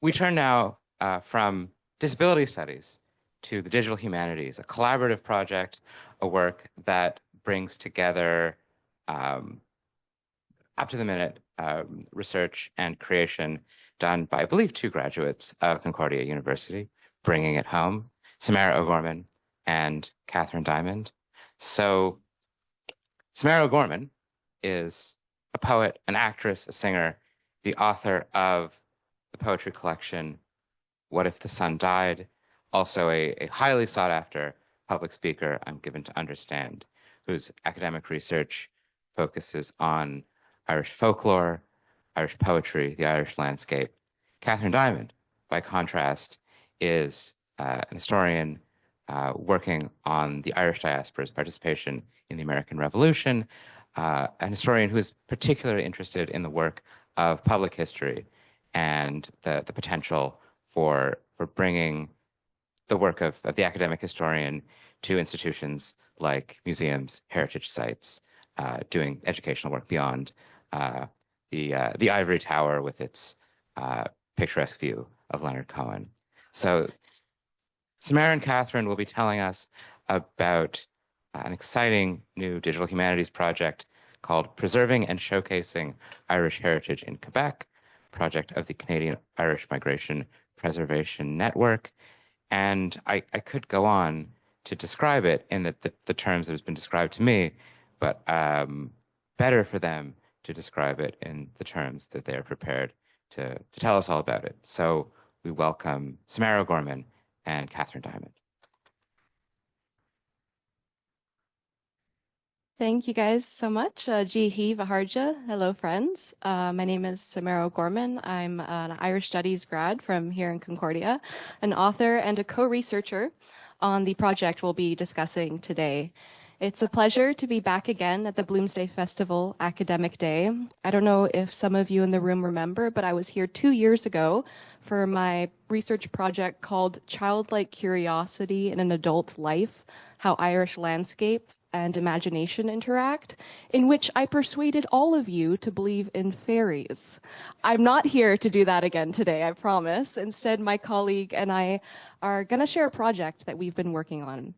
We turn now from disability studies to the digital humanities, a collaborative project, a work that brings together um, up-to-the-minute research and creation done by, I believe, two graduates of Concordia University, bringing it home, Samara O'Gorman and Catherine Diamond. So Samara O'Gorman is a poet, an actress, a singer, the author of the poetry collection What If the Sun Died? Also a highly sought after public speaker, I'm given to understand, whose academic research focuses on Irish folklore, Irish poetry, the Irish landscape. Catherine Diamond, by contrast, is an historian working on the Irish diaspora's participation in the American Revolution, an historian who is particularly interested in the work of public history and the potential for bringing the work of the academic historian to institutions like museums, heritage sites, doing educational work beyond the ivory tower with its picturesque view of Leonard Cohen. So Samara and Catherine will be telling us about an exciting new digital humanities project called Preserving and Showcasing Irish Heritage in Quebec, project of the Canadian Irish Migration Preservation Network. And I could go on to describe it in the terms that has been described to me, but better for them to describe it in the terms that they are prepared to tell us all about it. So we welcome Samara O'Gorman and Catherine Diamond. Thank you guys so much. Jihi Vaharja. Hello, friends. My name is Samara O'Gorman. I'm an Irish Studies grad from here in Concordia, an author and a co-researcher on the project we'll be discussing today. It's a pleasure to be back again at the Bloomsday Festival Academic Day. I don't know if some of you in the room remember, but I was here 2 years ago for my research project called Childlike Curiosity in an Adult Life, How Irish Landscape and Imagination Interact, in which I persuaded all of you to believe in fairies. I'm not here to do that again today, I promise. Instead, my colleague and I are going to share a project that we've been working on.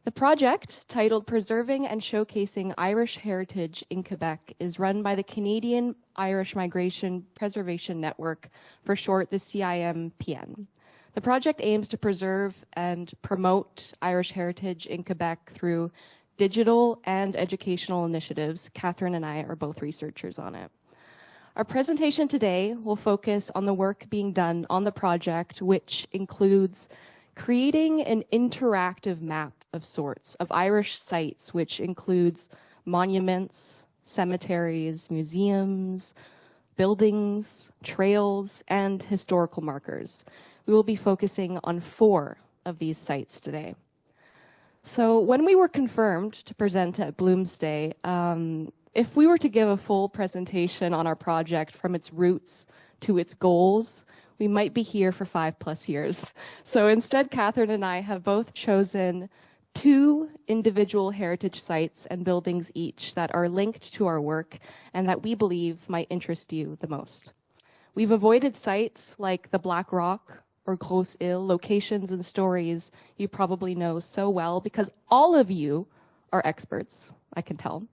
The project, titled Preserving and Showcasing Irish Heritage in Quebec, is run by the Canadian Irish Migration Preservation Network, for short, the CIMPN. The project aims to preserve and promote Irish heritage in Quebec through digital and educational initiatives. Catherine and I are both researchers on it. Our presentation today will focus on the work being done on the project, which includes creating an interactive map of sorts of Irish sites, which includes monuments, cemeteries, museums, buildings, trails, and historical markers. We will be focusing on 4 of these sites today. So when we were confirmed to present at Bloomsday, if we were to give a full presentation on our project from its roots to its goals, we might be here for 5+ years. So instead, Catherine and I have both chosen 2 individual heritage sites and buildings each that are linked to our work and that we believe might interest you the most. We've avoided sites like the Black Rock or Grosse Ile, locations and stories you probably know so well because all of you are experts, I can tell.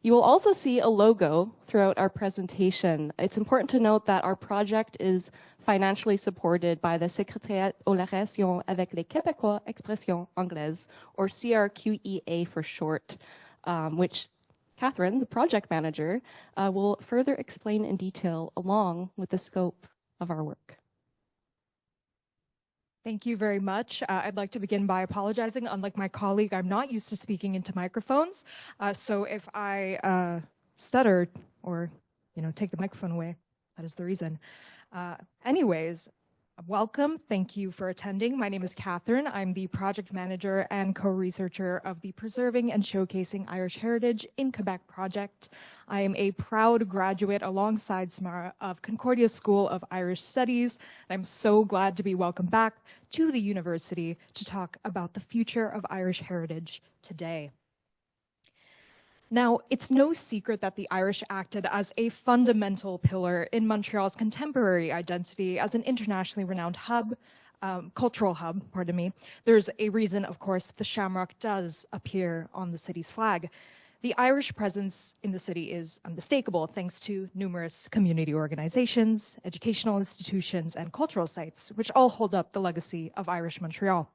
You will also see a logo throughout our presentation. It's important to note that our project is financially supported by the Secrétariat aux relations avec les Québécois expressions anglaises, or CRQEA for short, which Catherine, the project manager, will further explain in detail along with the scope of our work. Thank you very much. I'd like to begin by apologizing. Unlike my colleague, I'm not used to speaking into microphones. So if I stutter or, take the microphone away, that is the reason. Anyways, welcome. Thank you for attending. My name is Catherine. I'm the project manager and co-researcher of the Preserving and Showcasing Irish Heritage in Quebec project. I am a proud graduate alongside Samara of Concordia School of Irish Studies. I'm so glad to be welcomed back to the university to talk about the future of Irish heritage today. Now, it's no secret that the Irish acted as a fundamental pillar in Montreal's contemporary identity as an internationally renowned cultural hub, pardon me. There's a reason, of course, that the shamrock does appear on the city's flag. The Irish presence in the city is unmistakable thanks to numerous community organizations, educational institutions, and cultural sites, which all hold up the legacy of Irish Montreal.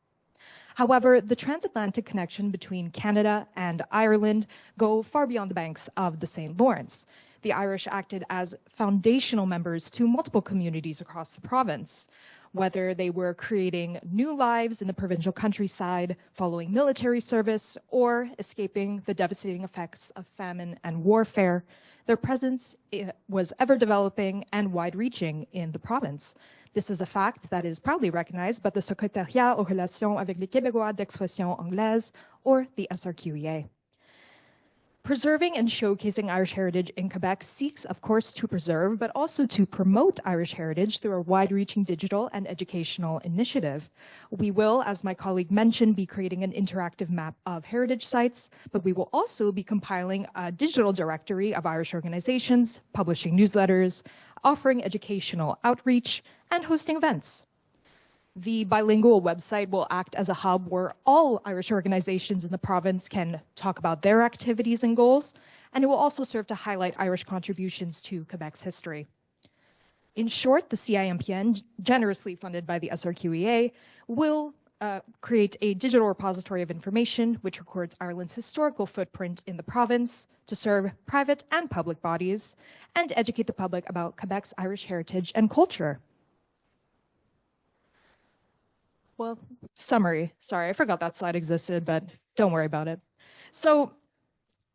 However, the transatlantic connection between Canada and Ireland go far beyond the banks of the St. Lawrence. The Irish acted as foundational members to multiple communities across the province, whether they were creating new lives in the provincial countryside following military service or escaping the devastating effects of famine and warfare. Their presence was ever developing and wide-reaching in the province. This is a fact that is proudly recognized by the Secrétariat aux Relations avec les Québécois d'Expression Anglaise, or the SRQEA. Preserving and showcasing Irish heritage in Quebec seeks, of course, to preserve, but also to promote Irish heritage through a wide-reaching digital and educational initiative. We will, as my colleague mentioned, be creating an interactive map of heritage sites, but we will also be compiling a digital directory of Irish organizations, publishing newsletters, offering educational outreach, and hosting events. The bilingual website will act as a hub where all Irish organizations in the province can talk about their activities and goals, and it will also serve to highlight Irish contributions to Quebec's history. In short, the CIMPN, generously funded by the SRQEA, will create a digital repository of information which records Ireland's historical footprint in the province to serve private and public bodies and educate the public about Quebec's Irish heritage and culture. Well, summary. Sorry, I forgot that slide existed, but don't worry about it. So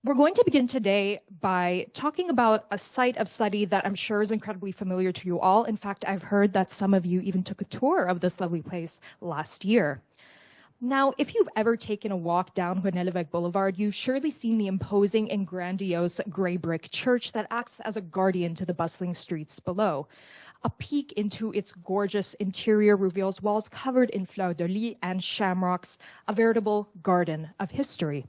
we're going to begin today by talking about a site of study that I'm sure is incredibly familiar to you all. In fact, I've heard that some of you even took a tour of this lovely place last year. Now, if you've ever taken a walk down René Lévesque Boulevard, you've surely seen the imposing and grandiose gray brick church that acts as a guardian to the bustling streets below. A peek into its gorgeous interior reveals walls covered in fleurs-de-lis and shamrocks, a veritable garden of history.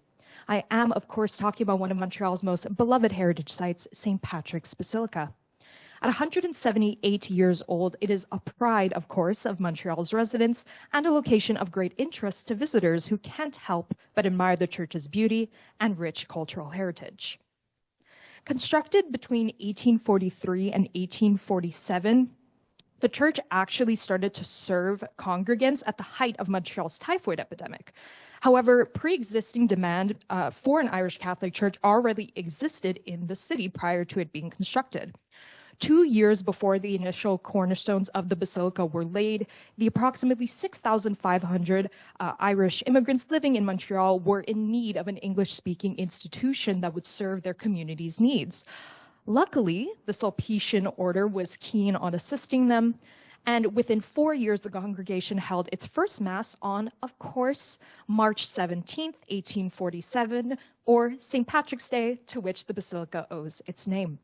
I am, of course, talking about one of Montreal's most beloved heritage sites, St. Patrick's Basilica. At 178 years old, it is a pride, of course, of Montreal's residents and a location of great interest to visitors who can't help but admire the church's beauty and rich cultural heritage. Constructed between 1843 and 1847, the church actually started to serve congregants at the height of Montreal's typhoid epidemic. However, pre-existing demand for an Irish Catholic church already existed in the city prior to it being constructed. 2 years before the initial cornerstones of the basilica were laid, the approximately 6,500 Irish immigrants living in Montreal were in need of an English-speaking institution that would serve their community's needs. Luckily, the Sulpician order was keen on assisting them, and within 4 years, the congregation held its first Mass on, of course, March 17th, 1847, or St. Patrick's Day, to which the basilica owes its name.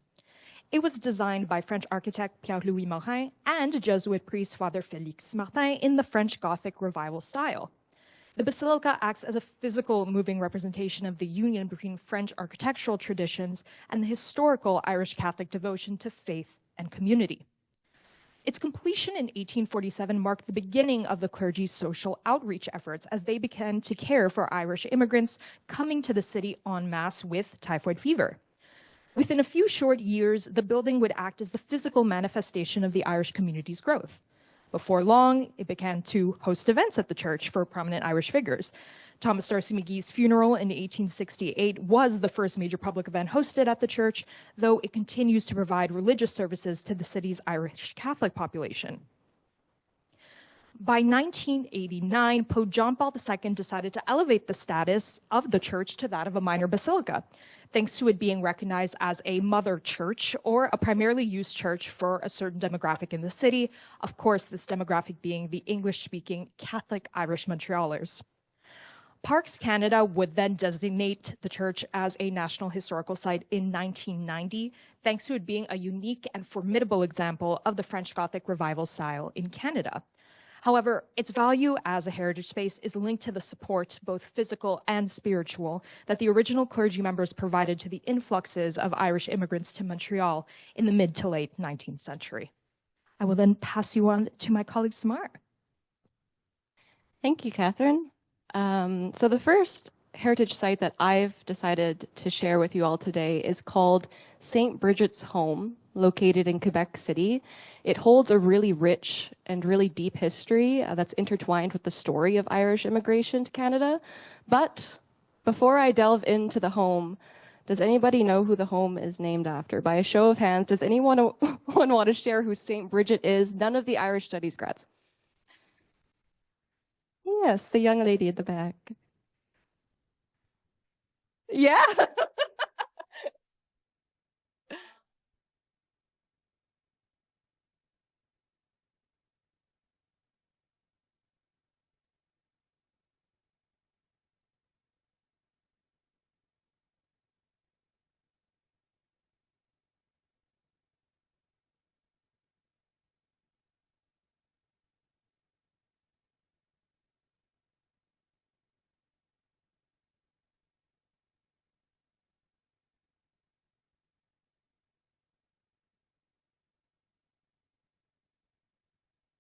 It was designed by French architect Pierre-Louis Morin and Jesuit priest Father Félix Martin in the French Gothic Revival style. The basilica acts as a physical moving representation of the union between French architectural traditions and the historical Irish Catholic devotion to faith and community. Its completion in 1847 marked the beginning of the clergy's social outreach efforts as they began to care for Irish immigrants coming to the city en masse with typhoid fever. Within a few short years, the building would act as the physical manifestation of the Irish community's growth. Before long, it began to host events at the church for prominent Irish figures. Thomas D'Arcy McGee's funeral in 1868 was the first major public event hosted at the church, though it continues to provide religious services to the city's Irish Catholic population. By 1989, Pope John Paul II decided to elevate the status of the church to that of a minor basilica, thanks to it being recognized as a mother church or a primarily used church for a certain demographic in the city, of course, this demographic being the English-speaking Catholic Irish Montrealers. Parks Canada would then designate the church as a National Historical Site in 1990, thanks to it being a unique and formidable example of the French Gothic Revival style in Canada. However, its value as a heritage space is linked to the support, both physical and spiritual, that the original clergy members provided to the influxes of Irish immigrants to Montreal in the mid to late 19th century. I will then pass you on to my colleague Samar. Thank you, Catherine. So the first heritage site that I've decided to share with you all today is called St. Bridget's Home, located in Quebec City. It holds a really rich and really deep history that's intertwined with the story of Irish immigration to Canada. But before I delve into the home, does anybody know who the home is named after? By a show of hands, does anyone want to share who St. Bridget is? None of the Irish studies grads. Yes, the young lady at the back. Yeah.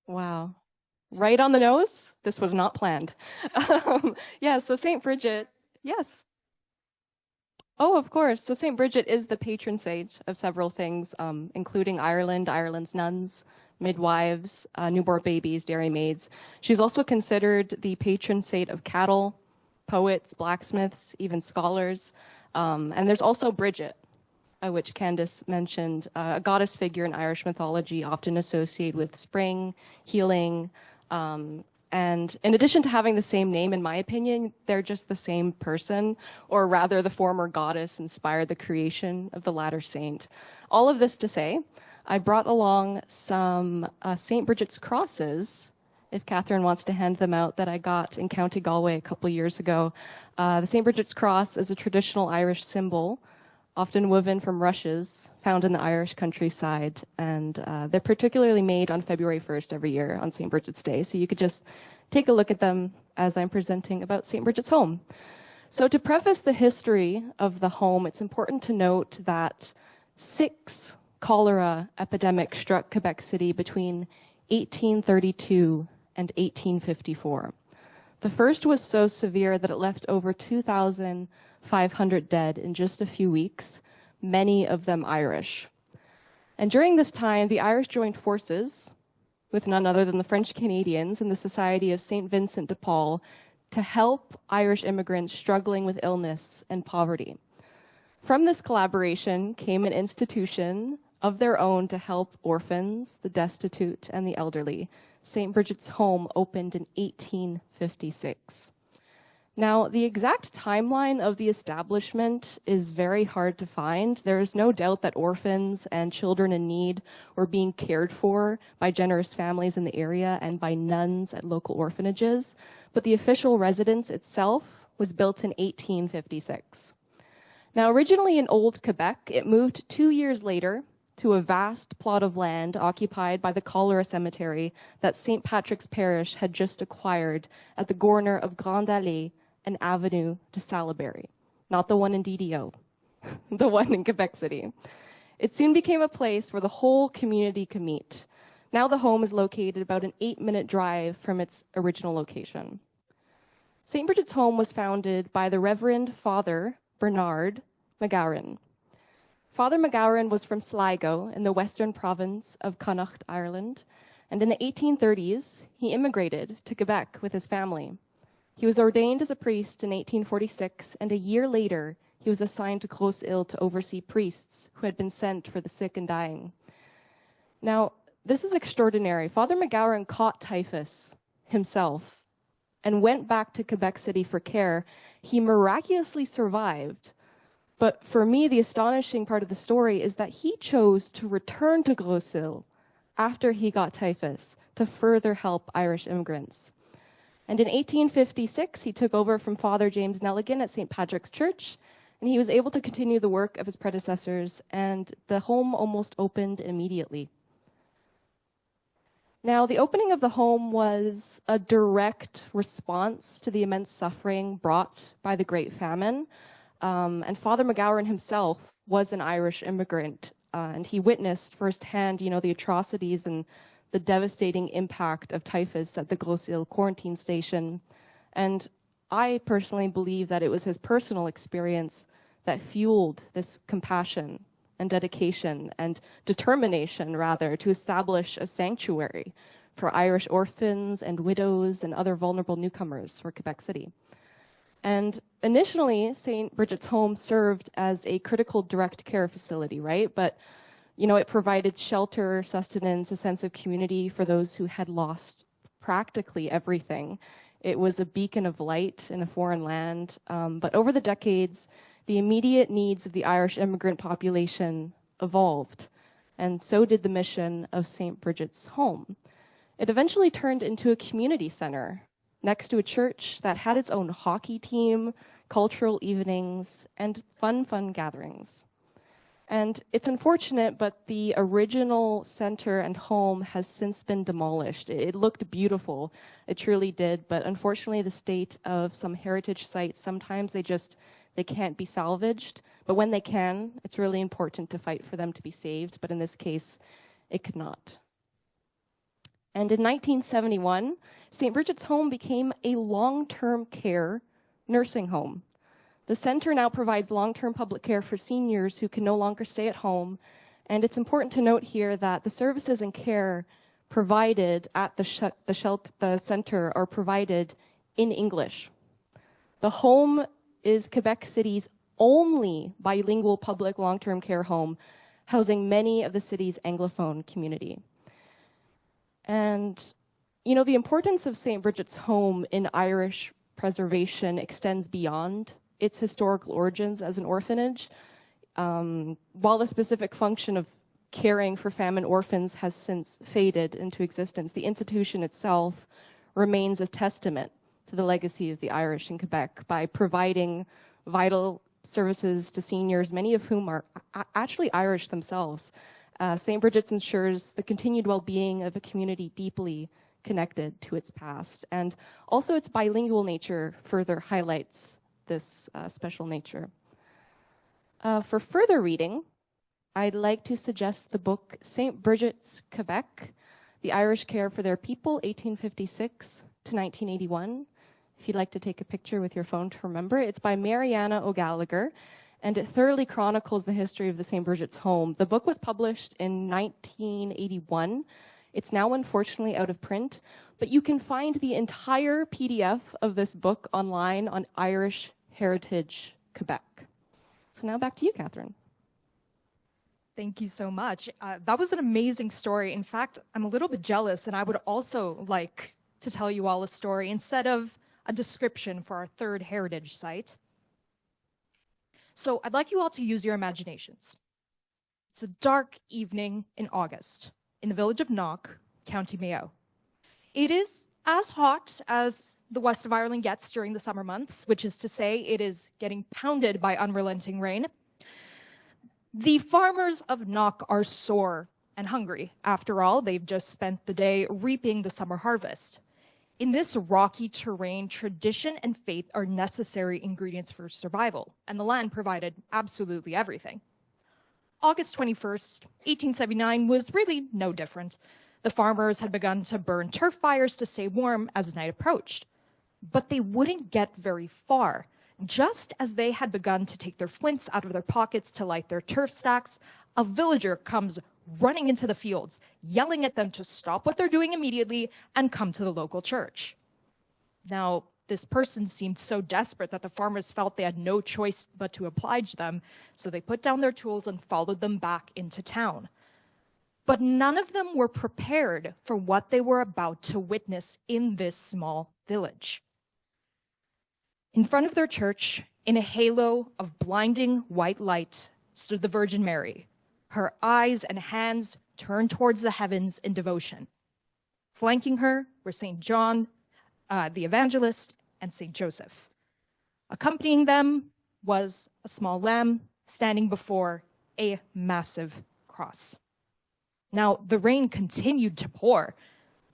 Wow. Right on the nose. This was not planned. Yeah, so St. Bridget, yes. Oh, of course. So St. Bridget is the patron saint of several things, including Ireland, Ireland's nuns, midwives, newborn babies, dairymaids. She's also considered the patron saint of cattle, poets, blacksmiths, even scholars. And there's also Bridget, which Candace mentioned, a goddess figure in Irish mythology, often associated with spring, healing, and in addition to having the same name, in my opinion, they're just the same person, or rather the former goddess inspired the creation of the latter saint. All of this to say, I brought along some St. Bridget's crosses, if Catherine wants to hand them out, that I got in County Galway a couple years ago. The St. Bridget's cross is a traditional Irish symbol, often woven from rushes found in the Irish countryside. And they're particularly made on February 1st every year on St. Bridget's Day. So you could just take a look at them as I'm presenting about St. Bridget's Home. So to preface the history of the home, it's important to note that 6 cholera epidemics struck Quebec City between 1832 and 1854. The first was so severe that it left over 2,500 dead in just a few weeks, many of them Irish. And during this time, the Irish joined forces with none other than the French Canadians and the Society of St. Vincent de Paul to help Irish immigrants struggling with illness and poverty. From this collaboration came an institution of their own to help orphans, the destitute, and the elderly. St. Bridget's Home opened in 1856. Now, the exact timeline of the establishment is very hard to find. There is no doubt that orphans and children in need were being cared for by generous families in the area and by nuns at local orphanages, but the official residence itself was built in 1856. Now, originally in Old Quebec, it moved 2 years later to a vast plot of land occupied by the cholera cemetery that St. Patrick's Parish had just acquired at the corner of Grande Allée and Avenue de Salaberry, not the one in DDO, the one in Quebec City. It soon became a place where the whole community could meet. Now the home is located about an 8-minute drive from its original location. St. Bridget's Home was founded by the Reverend Father Bernard McGowan. Father McGowan was from Sligo in the western province of Connacht, Ireland, and in the 1830s, he immigrated to Quebec with his family. He was ordained as a priest in 1846, and a year later, he was assigned to Grosse Ile to oversee priests who had been sent for the sick and dying. Now, this is extraordinary. Father McGowan caught typhus himself and went back to Quebec City for care. He miraculously survived. But for me, the astonishing part of the story is that he chose to return to Grosse Ile after he got typhus to further help Irish immigrants. And in 1856, he took over from Father James Nelligan at St. Patrick's Church, and he was able to continue the work of his predecessors, and the home almost opened immediately. Now, the opening of the home was a direct response to the immense suffering brought by the Great Famine. And Father McGowan himself was an Irish immigrant, and he witnessed firsthand, the atrocities and the devastating impact of typhus at the Grosse Île quarantine station. And I personally believe that it was his personal experience that fueled this compassion and dedication and determination, rather, to establish a sanctuary for Irish orphans and widows and other vulnerable newcomers for Quebec City. And initially, St. Bridget's Home served as a critical direct care facility, right? But, it provided shelter, sustenance, a sense of community for those who had lost practically everything. It was a beacon of light in a foreign land. But over the decades, the immediate needs of the Irish immigrant population evolved, and so did the mission of St. Bridget's Home. It eventually turned into a community center next to a church that had its own hockey team, cultural evenings, and fun gatherings. And it's unfortunate, but the original center and home has since been demolished. It looked beautiful, it truly did, but unfortunately the state of some heritage sites, sometimes they can't be salvaged, but when they can, it's really important to fight for them to be saved, but in this case, it could not. And in 1971, St. Bridget's Home became a long-term care nursing home. The center now provides long-term public care for seniors who can no longer stay at home, and it's important to note here that the services and care provided at the center are provided in English. The home is Quebec City's only bilingual public long-term care home, housing many of the city's Anglophone community. And, the importance of St. Bridget's Home in Irish preservation extends beyond its historical origins as an orphanage. While the specific function of caring for famine orphans has since faded into existence, the institution itself remains a testament to the legacy of the Irish in Quebec by providing vital services to seniors, many of whom are actually Irish themselves. St. Bridget's ensures the continued well-being of a community deeply connected to its past. And also its bilingual nature further highlights this special nature. For further reading, I'd like to suggest the book St. Bridget's Quebec, The Irish Care for Their People, 1856 to 1981. If you'd like to take a picture with your phone to remember, it's by Mariana O'Gallagher, and it thoroughly chronicles the history of the St. Bridget's Home. The book was published in 1981. It's now unfortunately out of print, but you can find the entire PDF of this book online on Irish Heritage Quebec. So now back to you, Catherine. Thank you so much. That was an amazing story. In fact, I'm a little bit jealous, and I would also like to tell you all a story instead of a description for our third heritage site. So I'd like you all to use your imaginations. It's a dark evening in August in the village of Knock, County Mayo. It is as hot as the west of Ireland gets during the summer months, which is to say it is getting pounded by unrelenting rain. The farmers of Knock are sore and hungry. After all, they've just spent the day reaping the summer harvest. In this rocky terrain, tradition and faith are necessary ingredients for survival, and the land provided absolutely everything. August 21st, 1879 was really no different. The farmers had begun to burn turf fires to stay warm as night approached. But they wouldn't get very far. Just as they had begun to take their flints out of their pockets to light their turf stacks, a villager comes running into the fields, yelling at them to stop what they're doing immediately and come to the local church. Now, this person seemed so desperate that the farmers felt they had no choice but to oblige them, so they put down their tools and followed them back into town. But none of them were prepared for what they were about to witness in this small village. In front of their church, in a halo of blinding white light, stood the Virgin Mary, her eyes and hands turned towards the heavens in devotion. Flanking her were St. John, the Evangelist, and St. Joseph. Accompanying them was a small lamb standing before a massive cross. Now, the rain continued to pour,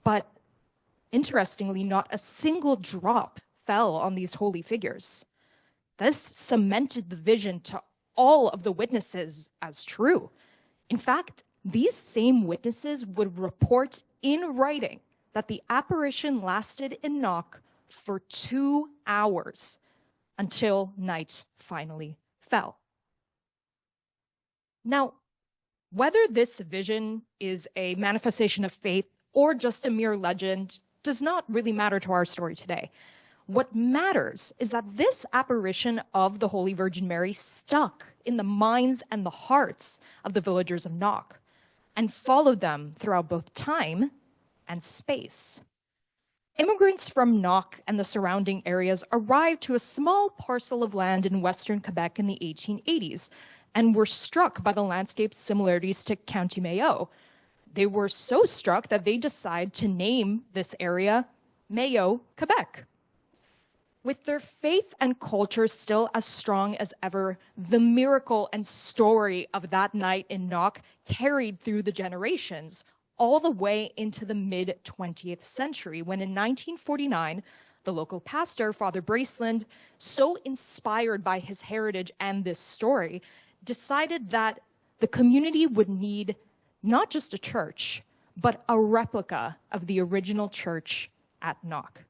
But interestingly, not a single drop fell on these holy figures. This cemented the vision to all of the witnesses as true. In fact, these same witnesses would report in writing that the apparition lasted in Knock for 2 hours until night finally fell. Now, whether this vision is a manifestation of faith or just a mere legend does not really matter to our story today. What matters is that this apparition of the Holy Virgin Mary stuck in the minds and the hearts of the villagers of Knock and followed them throughout both time and space. Immigrants from Knock and the surrounding areas arrived to a small parcel of land in western Quebec in the 1880s and were struck by the landscape's similarities to County Mayo. They were so struck that they decided to name this area Mayo, Quebec. With their faith and culture still as strong as ever, the miracle and story of that night in Knock carried through the generations, all the way into the mid-20th century, when in 1949, the local pastor, Father Braceland, so inspired by his heritage and this story, decided that the community would need not just a church, but a replica of the original church at Knock.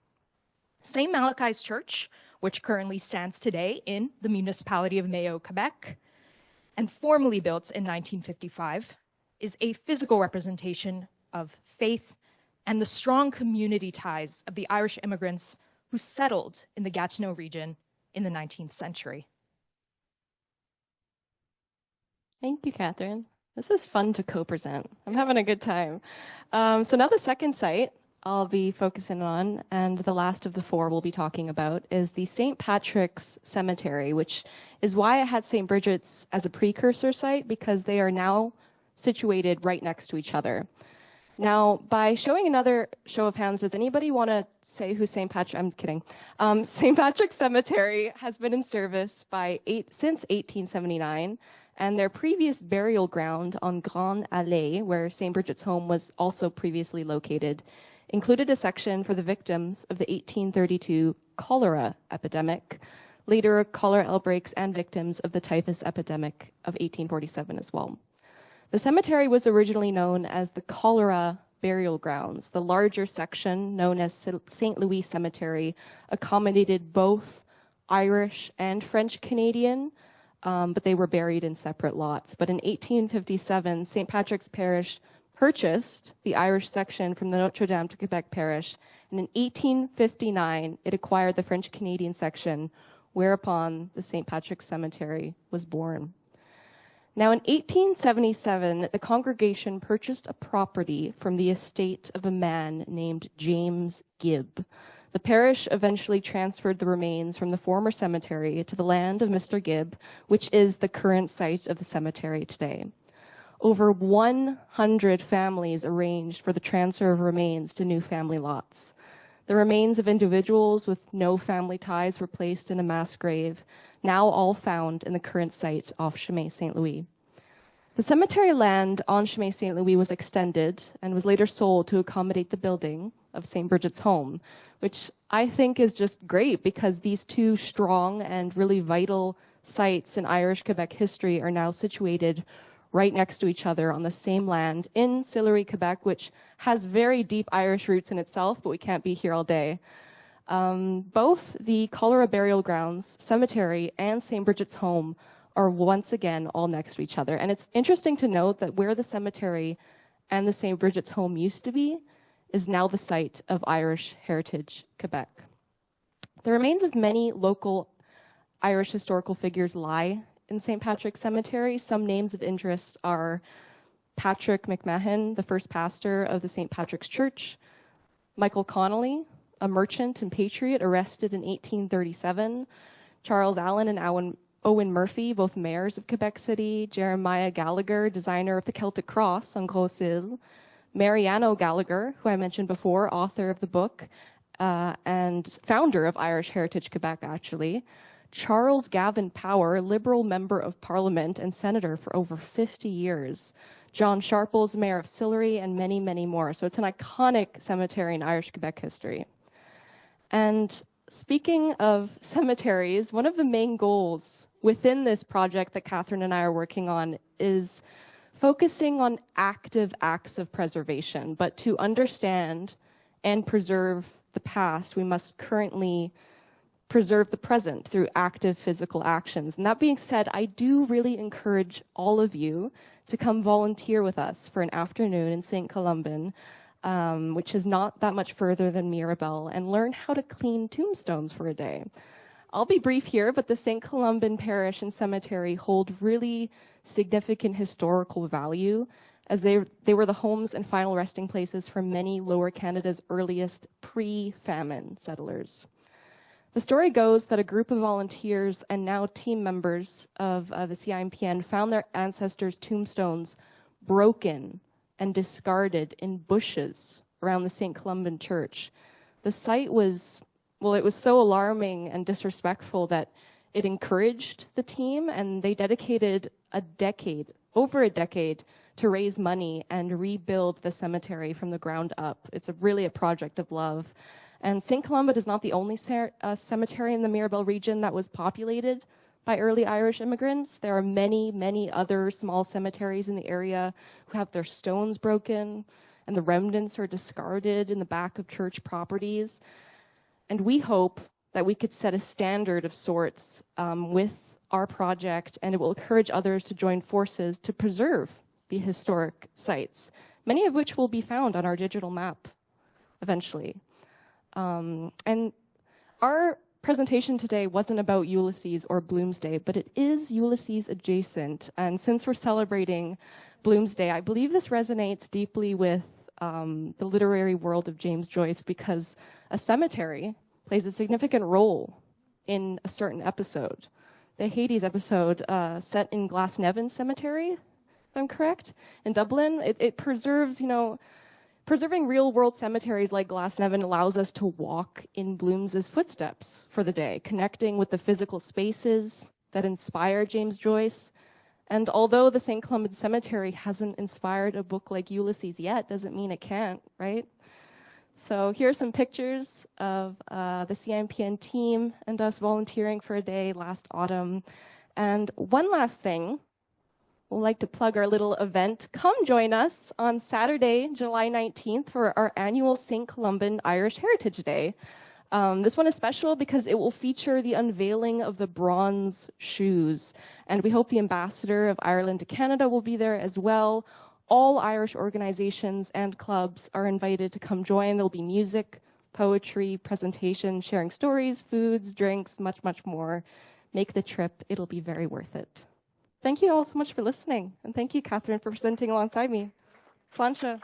St. Malachi's Church, which currently stands today in the municipality of Mayo, Quebec, and formally built in 1955, is a physical representation of faith and the strong community ties of the Irish immigrants who settled in the Gatineau region in the 19th century. Thank you, Catherine. This is fun to co-present. I'm having a good time. So now the second site I'll be focusing on, and the last of the four we'll be talking about, is the St. Patrick's Cemetery, which is why I had St. Bridget's as a precursor site, because they are now situated right next to each other. Now, by showing another show of hands, does anybody want to say who St. Patrick, I'm kidding. St. Patrick's Cemetery has been in service since 1879, and their previous burial ground on Grande Allée, where St. Bridget's home was also previously located, included a section for the victims of the 1832 cholera epidemic, later cholera outbreaks and victims of the typhus epidemic of 1847 as well. The cemetery was originally known as the Cholera Burial Grounds. The larger section, known as St. Louis Cemetery, accommodated both Irish and French Canadian, but they were buried in separate lots. But in 1857, St. Patrick's Parish purchased the Irish section from the Notre Dame to Quebec Parish, and in 1859, it acquired the French Canadian section, whereupon the St. Patrick's Cemetery was born. Now, in 1877, the congregation purchased a property from the estate of a man named James Gibb. The parish eventually transferred the remains from the former cemetery to the land of Mr. Gibb, which is the current site of the cemetery today. Over 100 families arranged for the transfer of remains to new family lots. The remains of individuals with no family ties were placed in a mass grave, now all found in the current site off Chemin St. Louis. The cemetery land on Chemin St. Louis was extended and was later sold to accommodate the building of St. Bridget's home, which I think is just great because these two strong and really vital sites in Irish Quebec history are now situated right next to each other on the same land in Sillery, Quebec, which has very deep Irish roots in itself, but we can't be here all day. Both the Cholera Burial Grounds Cemetery and St. Bridget's home are once again all next to each other. And it's interesting to note that where the cemetery and the St. Bridget's home used to be is now the site of Irish Heritage Quebec. The remains of many local Irish historical figures lie in St. Patrick's Cemetery. Some names of interest are Patrick McMahon, the first pastor of the St. Patrick's Church, Michael Connolly, a merchant and patriot arrested in 1837, Charles Allen and Owen Murphy, both mayors of Quebec City, Jeremiah Gallagher, designer of the Celtic Cross on Gros Isle, Mariano Gallagher, who I mentioned before, author of the book and founder of Irish Heritage Quebec, actually, Charles Gavin Power, Liberal Member of Parliament and Senator for over 50 years, John Sharples, Mayor of Sillery, and many, many more. So it's an iconic cemetery in Irish Quebec history. And speaking of cemeteries, one of the main goals within this project that Catherine and I are working on is focusing on active acts of preservation. But to understand and preserve the past, we must currently preserve the present through active physical actions. And that being said, I do really encourage all of you to come volunteer with us for an afternoon in St. Columban, which is not that much further than Mirabel, and learn how to clean tombstones for a day. I'll be brief here, but the St. Columban Parish and Cemetery hold really significant historical value, as they were the homes and final resting places for many Lower Canada's earliest pre-famine settlers. The story goes that a group of volunteers and now team members of the CIMPN found their ancestors' tombstones broken and discarded in bushes around the St. Columban Church. The site was, well, it was so alarming and disrespectful that it encouraged the team, and they dedicated over a decade, to raise money and rebuild the cemetery from the ground up. It's really a project of love. And St. Columban is not the only cemetery in the Mirabel region that was populated by early Irish immigrants. There are many, many other small cemeteries in the area who have their stones broken, and the remnants are discarded in the back of church properties. And we hope that we could set a standard of sorts with our project, and it will encourage others to join forces to preserve the historic sites, many of which will be found on our digital map eventually. And our presentation today wasn't about Ulysses or Bloomsday, but it is Ulysses adjacent. And since we're celebrating Bloomsday, I believe this resonates deeply with the literary world of James Joyce, because a cemetery plays a significant role in a certain episode. The Hades episode, set in Glasnevin Cemetery, if I'm correct, in Dublin, it preserves, preserving real-world cemeteries like Glasnevin allows us to walk in Bloom's footsteps for the day, connecting with the physical spaces that inspire James Joyce. And although the St. Columban Cemetery hasn't inspired a book like Ulysses yet, doesn't mean it can't, right? So here are some pictures of the CIMPN team and us volunteering for a day last autumn. And one last thing, we'd like to plug our little event. Come join us on Saturday, July 19th for our annual St. Columban Irish Heritage Day. This one is special because it will feature the unveiling of the bronze shoes. And we hope the ambassador of Ireland to Canada will be there as well. All Irish organizations and clubs are invited to come join. There'll be music, poetry, presentation, sharing stories, foods, drinks, much, much more. Make the trip. It'll be very worth it. Thank you all so much for listening. And thank you, Catherine, for presenting alongside me. Sláinte.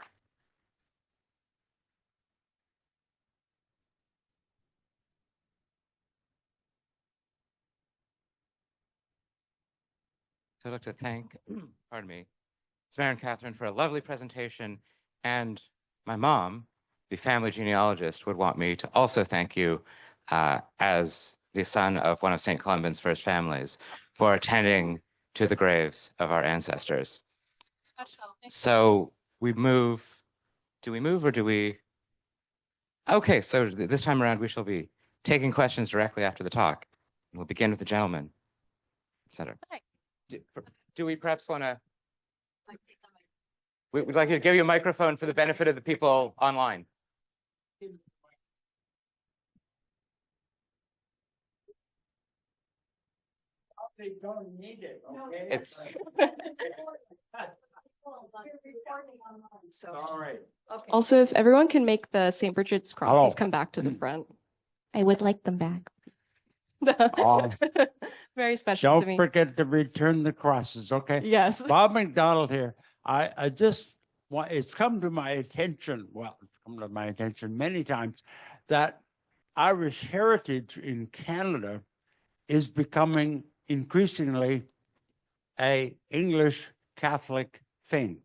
So I'd like to thank, pardon me, Samara and Catherine for a lovely presentation. And my mom, the family genealogist, would want me to also thank you as the son of one of St. Columban's first families for attending to the graves of our ancestors. So we move, do we move or do we? Okay, so this time around we shall be taking questions directly after the talk. We'll begin with the gentleman, etc. Do we perhaps want to? We'd like to give you a microphone for the benefit of the people online. They don't need it, okay? It's all right. Okay. Also, if everyone can make the St. Bridget's crosses come back to the front. I would like them back. Very special to me. Don't forget to return the crosses, okay? Yes. Bob McDonald here. I just want, it's come to my attention, well, it's come to my attention many times, that Irish heritage in Canada is becoming increasingly a English Catholic thing,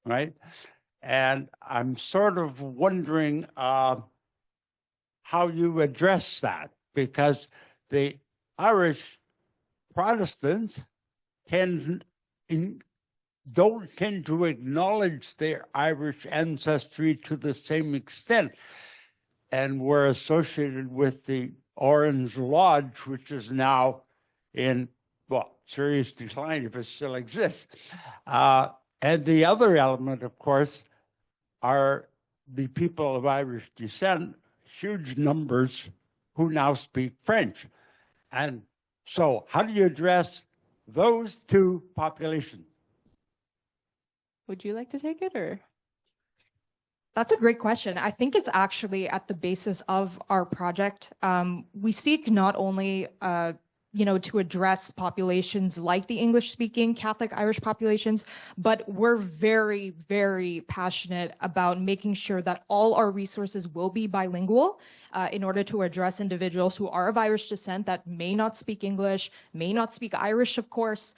right? And I'm sort of wondering how you address that, because the Irish Protestants tend don't tend to acknowledge their Irish ancestry to the same extent. And were associated with the Orange Lodge, which is now in, well, serious decline if it still exists. And the other element, of course, are the people of Irish descent, huge numbers who now speak French. And so how do you address those two populations? Would you like to take it, or? That's a great question. I think it's actually at the basis of our project. We seek not only, to address populations like the English-speaking Catholic Irish populations, but we're very, very passionate about making sure that all our resources will be bilingual in order to address individuals who are of Irish descent that may not speak English, may not speak Irish, of course.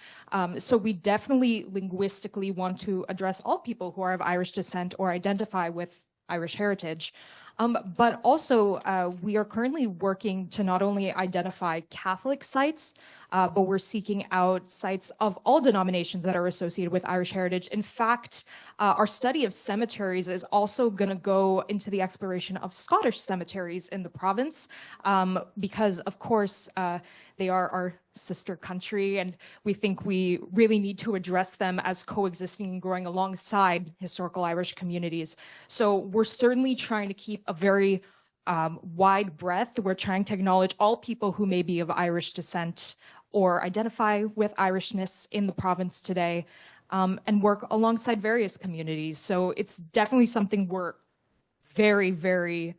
So we definitely linguistically want to address all people who are of Irish descent or identify with Irish heritage. But also, we are currently working to not only identify Catholic sites, but we're seeking out sites of all denominations that are associated with Irish heritage. In fact, our study of cemeteries is also going to go into the exploration of Scottish cemeteries in the province, because, of course, they are our sister country, and we think we really need to address them as coexisting and growing alongside historical Irish communities. So we're certainly trying to keep a very wide breadth. We're trying to acknowledge all people who may be of Irish descent or identify with Irishness in the province today, and work alongside various communities. So it's definitely something we're very, very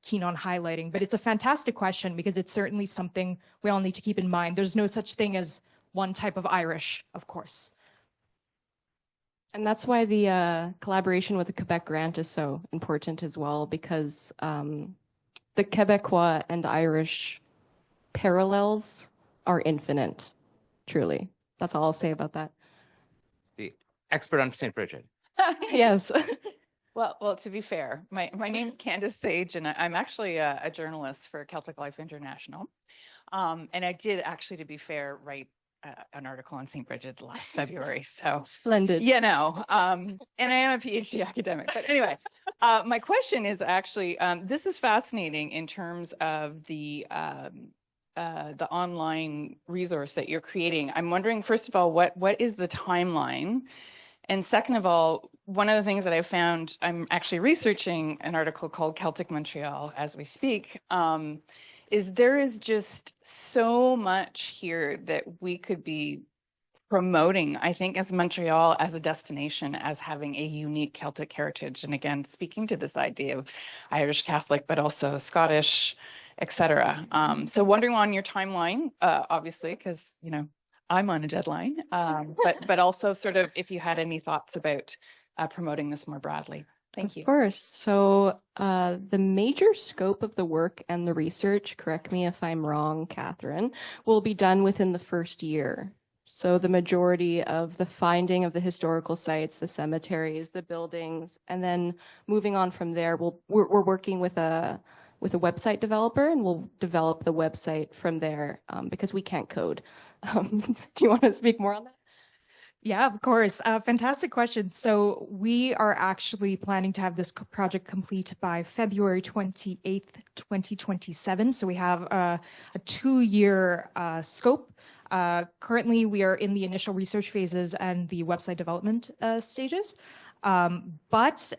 keen on highlighting. But it's a fantastic question because it's certainly something we all need to keep in mind. There's no such thing as one type of Irish, of course. And that's why the collaboration with the Quebec grant is so important as well, because the Quebecois and Irish parallels are infinite, truly. That's all I'll say about that. The expert on St. Bridget. Yes. Well, to be fair, my name's Candace Sage, and I'm actually a journalist for Celtic Life International. And I did actually, to be fair, write an article on St. Bridget last February. So Splendid. and I am a PhD academic. But anyway, my question is actually, this is fascinating in terms of the online resource that you're creating. I'm wondering, first of all, what is the timeline? And second of all, one of the things that I found, I'm actually researching an article called Celtic Montreal as we speak, is there is just so much here that we could be promoting, I think, as Montreal as a destination, as having a unique Celtic heritage. And again, speaking to this idea of Irish Catholic, but also Scottish, etc. So wondering on your timeline, obviously, because, I'm on a deadline, but also sort of if you had any thoughts about promoting this more broadly. Thank you. Of course. So the major scope of the work and the research, correct me if I'm wrong, Catherine, will be done within the first year. So the majority of the finding of the historical sites, the cemeteries, the buildings, and then moving on from there, we're working with a website developer, and we'll develop the website from there because we can't code. Do you want to speak more on that? Yeah, of course. Fantastic question. So we are actually planning to have this project complete by February 28th, 2027. So we have a 2-year scope. Currently, we are in the initial research phases and the website development stages. But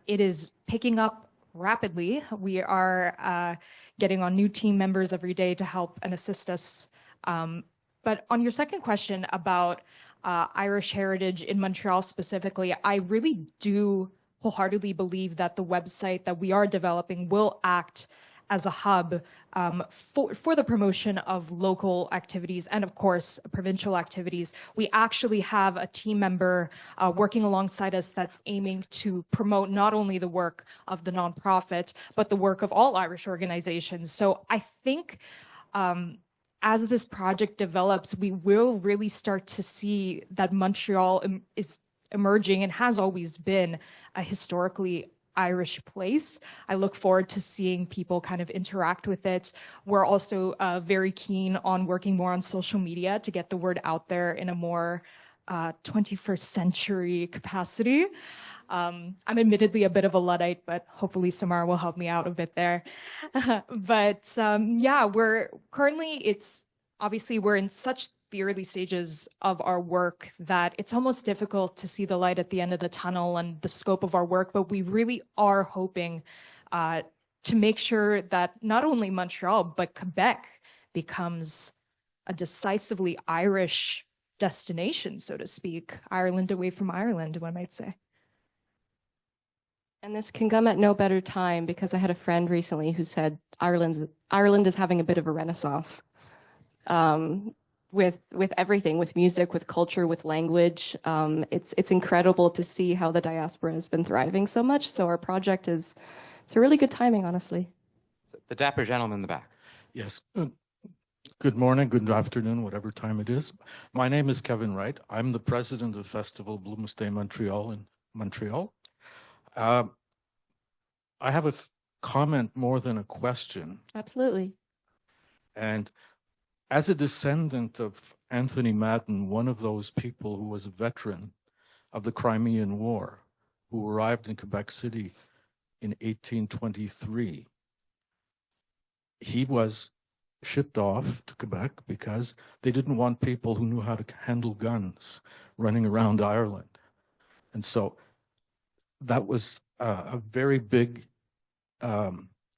it is picking up rapidly. We are getting on new team members every day to help and assist us. But on your second question about Irish heritage in Montreal specifically, I really do wholeheartedly believe that the website that we are developing will act as a hub for the promotion of local activities and, of course, provincial activities. We actually have a team member working alongside us that's aiming to promote not only the work of the nonprofit, but the work of all Irish organizations. So I think as this project develops, we will really start to see that Montreal is emerging and has always been a historically Irish place. I look forward to seeing people kind of interact with it. We're also very keen on working more on social media to get the word out there in a more 21st century capacity. I'm admittedly a bit of a Luddite, but hopefully Samara will help me out a bit there. But yeah, we're in such the early stages of our work that it's almost difficult to see the light at the end of the tunnel and the scope of our work, but we really are hoping to make sure that not only Montreal, but Quebec becomes a decisively Irish destination, so to speak. Ireland away from Ireland, one might say. And this can come at no better time, because I had a friend recently who said Ireland is having a bit of a renaissance with everything, with music, with culture, with language. It's incredible to see how the diaspora has been thriving so much. So our project it's a really good timing, honestly. The dapper gentleman in the back. Yes. Good morning, good afternoon, whatever time it is. My name is Kevin Wright. I'm the president of Festival Bloomsday Montreal in Montreal. I have a comment more than a question. Absolutely. And as a descendant of Anthony Madden, one of those people who was a veteran of the Crimean War, who arrived in Quebec City in 1823, he was shipped off to Quebec because they didn't want people who knew how to handle guns running around Ireland. And so that was a very big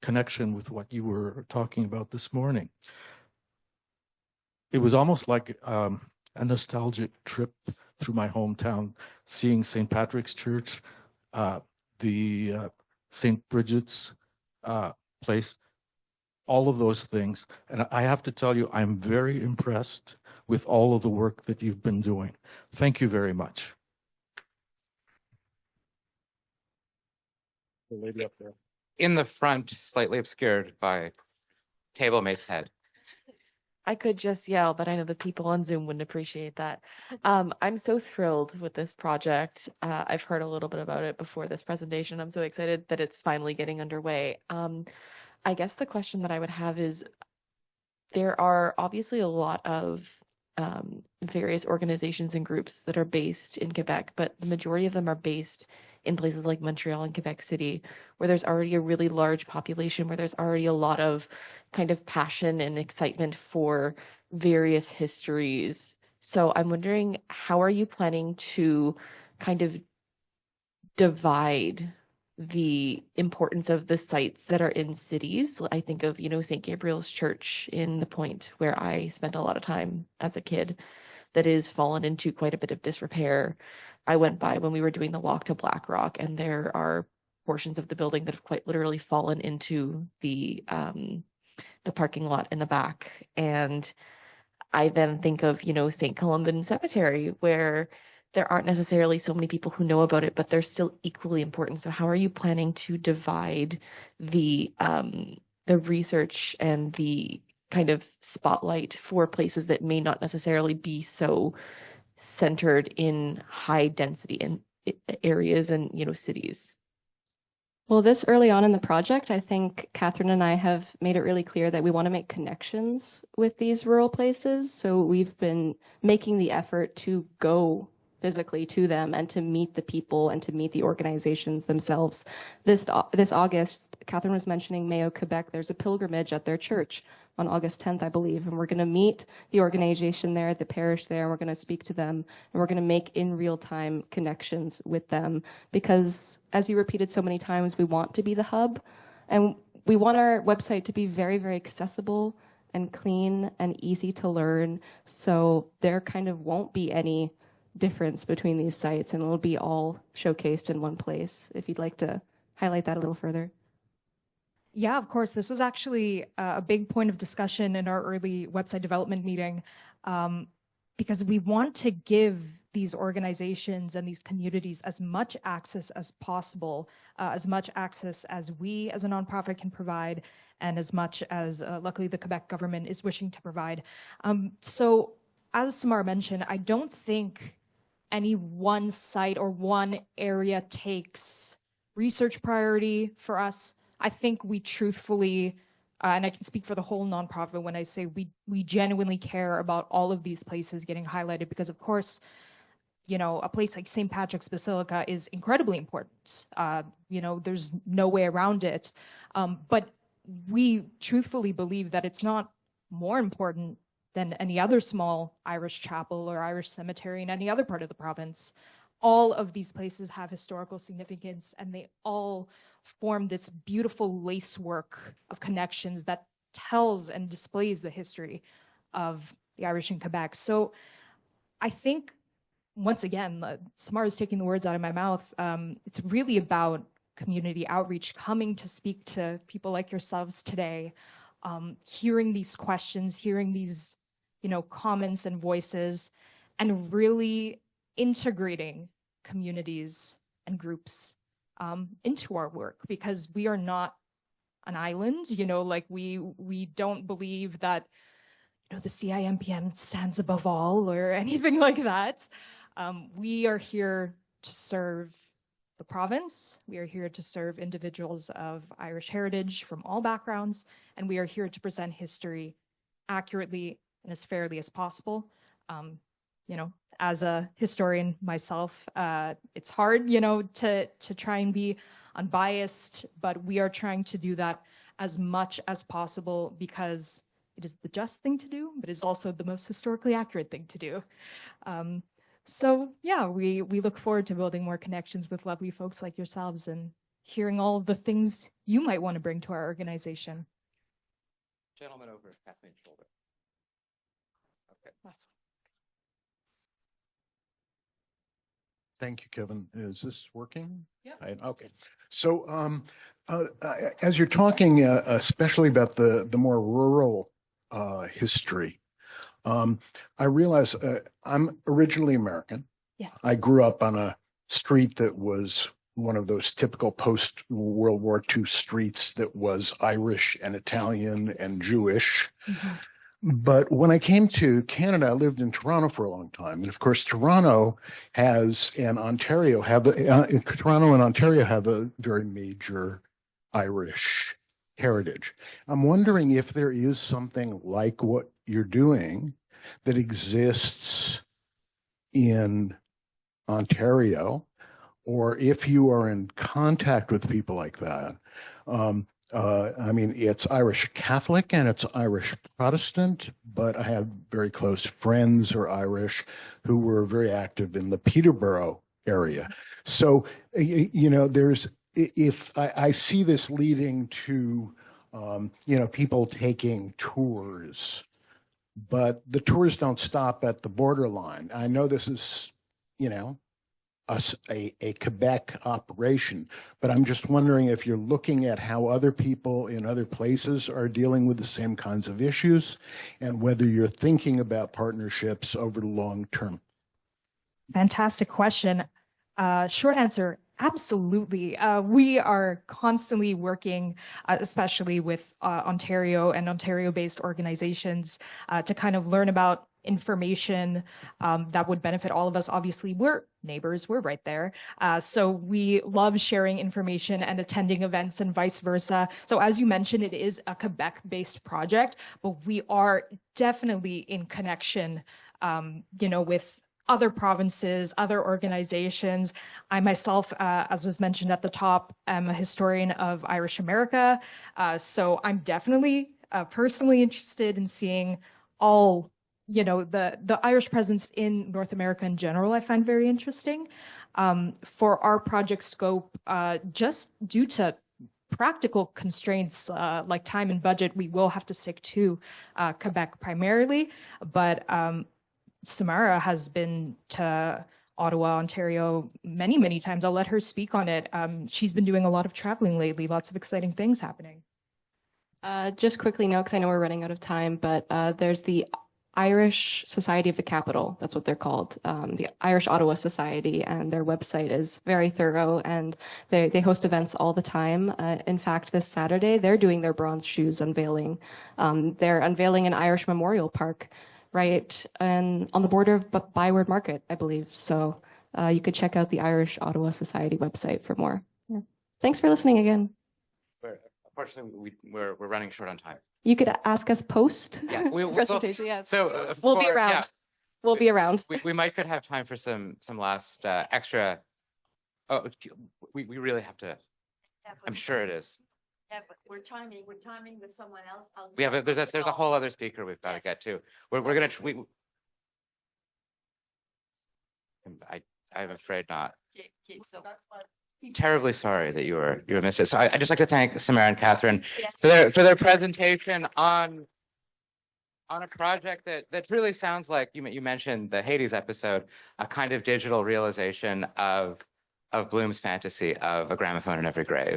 connection with what you were talking about this morning. It was almost like a nostalgic trip through my hometown, seeing St. Patrick's Church, the St. Bridget's place, all of those things. And I have to tell you, I'm very impressed with all of the work that you've been doing. Thank you very much. The lady up there. In the front, slightly obscured by table mate's head. I could just yell, but I know the people on Zoom wouldn't appreciate that. I'm so thrilled with this project. I've heard a little bit about it before this presentation. I'm so excited that it's finally getting underway. I guess the question that I would have is, there are obviously a lot of various organizations and groups that are based in Quebec, but the majority of them are based in places like Montreal and Quebec City, where there's already a really large population, where there's already a lot of kind of passion and excitement for various histories. So I'm wondering, how are you planning to kind of divide the importance of the sites that are in cities? I think of, St. Gabriel's Church in the Point, where I spent a lot of time as a kid, that is fallen into quite a bit of disrepair. I went by when we were doing the walk to Black Rock, and there are portions of the building that have quite literally fallen into the parking lot in the back. And I then think of, St. Columban Cemetery, where there aren't necessarily so many people who know about it, but they're still equally important. So how are you planning to divide the research and the kind of spotlight for places that may not necessarily be so centered in high density in areas and, cities? Well, this early on in the project, I think Catherine and I have made it really clear that we want to make connections with these rural places. So we've been making the effort to go physically to them and to meet the people and to meet the organizations themselves. This August, Catherine was mentioning Mayo, Quebec. There's a pilgrimage at their church on August 10th, I believe, and we're going to meet the organization there, the parish there, and we're going to speak to them, and we're going to make in real time connections with them, because as you repeated so many times, we want to be the hub, and we want our website to be very, very accessible and clean and easy to learn, so there kind of won't be any difference between these sites, and it'll be all showcased in one place. If you'd like to highlight that a little further. Yeah, of course. This was actually a big point of discussion in our early website development meeting, because we want to give these organizations and these communities as much access as possible, as much access as we as a nonprofit can provide, and as much as luckily the Quebec government is wishing to provide. So as Samara mentioned, I don't think any one site or one area takes research priority for us. I think we truthfully, and I can speak for the whole nonprofit when I say we genuinely care about all of these places getting highlighted, because of course, a place like St. Patrick's Basilica is incredibly important. There's no way around it. But we truthfully believe that it's not more important than any other small Irish chapel or Irish cemetery in any other part of the province. All of these places have historical significance, and they all form this beautiful lacework of connections that tells and displays the history of the Irish in Quebec. So I think, once again, Samara is taking the words out of my mouth. It's really about community outreach, coming to speak to people like yourselves today, hearing these questions, hearing these, comments and voices, and really integrating communities and groups into our work, because we are not an island. We don't believe that the CIMPN stands above all or anything like that. We are here to serve the province. We are here to serve individuals of Irish heritage from all backgrounds, and we are here to present history accurately and as fairly as possible. As a historian myself, it's hard, to try and be unbiased, but we are trying to do that as much as possible, because it is the just thing to do, but it's also the most historically accurate thing to do. So yeah, we look forward to building more connections with lovely folks like yourselves and hearing all the things you might want to bring to our organization. Gentleman over, Kathleen shoulder. Okay. Last one. Thank you, Kevin. Is this working? Yeah. Okay. So as you're talking, especially about the more rural history, I realize I'm originally American. Yes. I grew up on a street that was one of those typical post-World War II streets that was Irish and Italian and Jewish. Mm-hmm. But when I came to Canada, I lived in Toronto for a long time. And of course, Toronto and Ontario have a very major Irish heritage. I'm wondering if there is something like what you're doing that exists in Ontario, or if you are in contact with people like that. It's Irish Catholic and it's Irish Protestant, but I have very close friends who are Irish who were very active in the Peterborough area. So, I see this leading to, people taking tours, but the tours don't stop at the borderline. I know this is, a Quebec operation, but I'm just wondering if you're looking at how other people in other places are dealing with the same kinds of issues, and whether you're thinking about partnerships over the long term. Fantastic question. Short answer, absolutely. We are constantly working, especially with Ontario and Ontario-based organizations, to kind of learn about information that would benefit all of us. Obviously, we're neighbors, we're right there. So we love sharing information and attending events and vice versa. So as you mentioned, it is a Quebec-based project, but we are definitely in connection, with other provinces, other organizations. I myself, as was mentioned at the top, am a historian of Irish America. So I'm definitely personally interested in seeing all, the Irish presence in North America in general, I find very interesting. For our project scope, just due to practical constraints like time and budget, we will have to stick to Quebec primarily, but Samara has been to Ottawa, Ontario many, many times. I'll let her speak on it. She's been doing a lot of traveling lately, lots of exciting things happening. Just quickly note, because I know we're running out of time, but there's the Irish Society of the Capital. That's what they're called. The Irish Ottawa Society, and their website is very thorough, and they host events all the time. In fact, this Saturday, they're doing their bronze shoes unveiling. They're unveiling an Irish Memorial Park right and on the border of Byward Market, I believe. So you could check out the Irish Ottawa Society website for more. Yeah. Thanks for listening again. Unfortunately, we're running short on time. You could ask us post we'll presentation. Yes. So we'll be around. we'll be around. We might could have time for some last extra. Oh, we really have to. I'm sure it is. Yeah, but we're timing with someone else. We have there's a whole other speaker we've got to get to. We're gonna I'm afraid not. So that's what. Terribly sorry that you were missed it. So I just like to thank Samara and Catherine for their presentation on a project that really sounds like you mentioned the Hades episode, a kind of digital realization of Bloom's fantasy of a gramophone in every grave.